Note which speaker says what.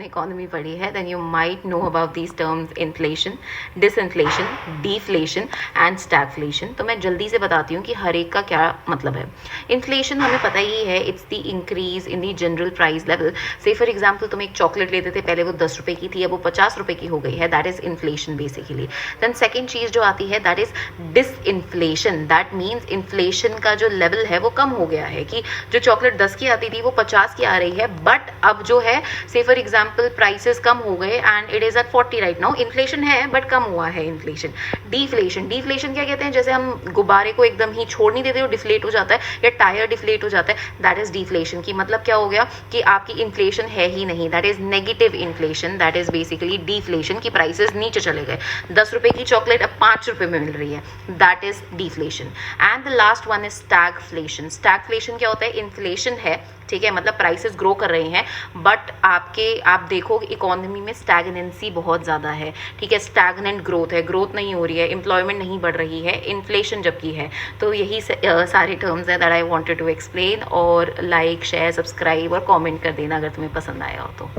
Speaker 1: Economy पढ़ी है then you might know about these terms inflation, disinflation, deflation and stagflation. तो मैं जल्दी से बताती हूँ कि हर एक का क्या मतलब है। इन्फ्लेशन हमें पता ही है, it's the increase in the general price level. से फॉर एग्जाम्पल तुम एक चॉकलेट लेते थे, पहले वो 10 रुपये की थी, अब वो 50 रुपये की हो गई है, that is inflation basically. Then second चीज़ जो आती है that is disinflation, that means inflation का जो लेवल है वो कम हो गया है, कि जो चॉकलेट 10 की आती थी वो 50 की आ रही है, बट अब जो है से फॉर एग्जाम्पल प्राइसेस कम हो गए and it is at 40 right now. Inflation है बट कम हुआ है इन्फ्लेशन। डीफ्लेशन, डीफ्लेशन क्या कहते हैं, जैसे हम गुब्बारे को एकदम ही छोड़ नहीं देते, वो डिफ्लेट हो जाता है, या टायर डिफ्लेट हो जाता है, दैट इज डीफ्लेशन। की मतलब क्या हो गया कि आपकी इन्फ्लेशन है ही नहीं, that is negative inflation, that is basically डीफ्लेशन की प्राइसेस नीचे चले गए। 10 रुपए की चॉकलेट अब 5 रुपए में मिल रही है, that is डीफ्लेशन। And the last one is stagflation. Stagflation क्या होता है, इन्फ्लेशन है, ठीक है, मतलब प्राइसेस ग्रो कर रहे हैं, बट आप देखो इकोनॉमी में स्टैगनेंसी बहुत ज़्यादा है, ठीक है, स्टैगनेंट ग्रोथ है, ग्रोथ नहीं हो रही है, एम्प्लॉयमेंट नहीं बढ़ रही है, इन्फ्लेशन जबकि है। तो यही सारे टर्म्स हैं that I wanted to explain. और लाइक, शेयर, सब्सक्राइब और कमेंट कर देना अगर तुम्हें पसंद आया हो तो।